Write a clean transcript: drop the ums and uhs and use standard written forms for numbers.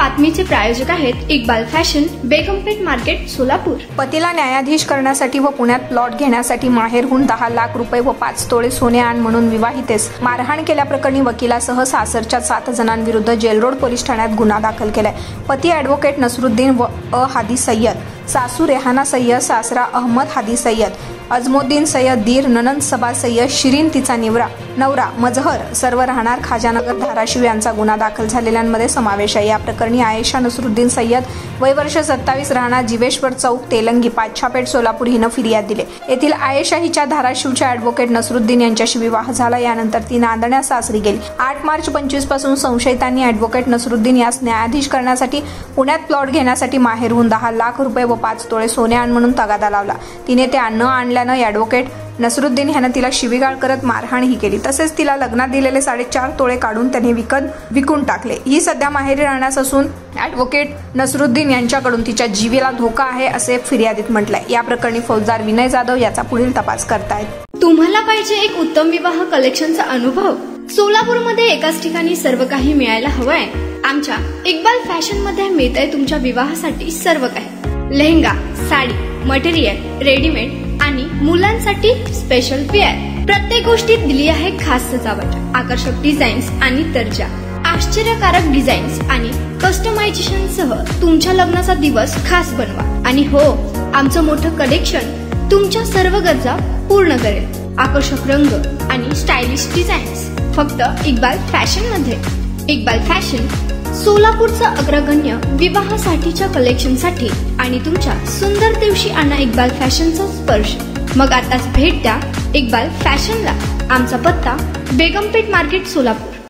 बातमीचे प्रायोजक आहेत Iqbal fashion, बेगमपेठ market, Solapur. पतीला न्यायाधीश करण्यासाठी व पुण्यात प्लॉट घेण्यासाठी माहेरहून 10 लाख रुपये व 5 तोळे सोने आण म्हणून विवाहितेस मारहाण केल्याप्रकरणी वकिलासह सासरच्या 7 जणांविरुद्ध जेलरोड पोलीस ठाण्यात गुन्हा दाखल केलाय। पती ॲडव्होकेट नसरुद्दीन व हादी सय्यद, सासू रेहाना सय्यद, सासरा अहमद हादी सय्यद, अजमुद्दीन सय्यद, दीर ननंद सबा सय्यद, शिरीन तिचा नवरा मजहर, सर्व राहणार खाजानगर, धाराशिव यांचा गुन्हा दाखल झालेल्यांमध्ये समावेश आहे। या प्रकरणी आयेशा नसरुद्दीन सय्यद, वय वर्ष 27, राहणार जीवेश्वर चौक, तेलंगी, पाच्छापेठ, सोलापूर हिनं फिर्याद दिली। येथील आयेशा हिच्या धाराशिवच्या ॲडव्होकेट नसरुद्दीन यांच्याशी विवाह झाला। यानंतर ती नांदण्यास सासरी गेली। 8 मार्च 25 पासून संशयितांनी ॲडव्होकेट नसरुद्दीन यास न्यायाधीश करण्यासाठी पुण्यात प्लॉट घेण्यासाठी माहेरहून 10 लाख रुपये व 5 तोळे सोने आण म्हणून तगादा लावला। तिने ते न आणल्यानं ॲडव्होकेट नसरुद्दीन ह्यानं तिला शिवीगाळ करत मारहाणही केली। तसेच तिला लग्नात दिलेले 4.5 तोळे काढून त्याने विकून टाकले। ही सध्या माहेरी राहण्यास असून ॲडव्होकेट नसरुद्दीन यांच्याकडून तिच्या जीवाला धोका आहे असे फिर्यादीत म्हटलंय। या प्रकरणी फौजदार विनय जाधव याचा पुढील तपास करतायत। तुम्हाला पाहिजे एक उत्तम विवाह कलेक्शनचा अनुभव? सोलापूरमध्ये एकाच ठिकाणी सर्व काही मिळायला हवंय। आमच्या इक्बाल फॅशन मध्ये मिळतंय तुमच्या विवाहासाठी सर्व काही। लेहंगा, साडी, मटेरियल, रेडीमेड आणि मुलांसाठी स्पेशल वेअर। प्रत्येक गोष्टीत दिली आहे खास सजावट, आकर्षक डिझाईन्स आणि दर्जा, आश्चर्यकारक डिझाईन्स आणि कस्टमायझेशन सह तुमच्या लग्नाचा दिवस खास बनवा। आणि हो, आमचं मोठं कलेक्शन तुमच्या सर्व गरजा पूर्ण करेल। आकर्षक रंग आणि स्टायलिश डिझाईन्स फक्त इक्बाल फॅशन मध्ये। इक्बाल फॅशन सोलापूरचा अग्रगण्य विवाहासाठीच्या कलेक्शनसाठी आणि तुमच्या सुंदर दिवशी आणा इक्बाल फॅशनचा स्पर्श। मग आताच भेट द्या इक्बाल फॅशनला। आमचा पत्ता बेगमपेठ मार्केट, सोलापूर।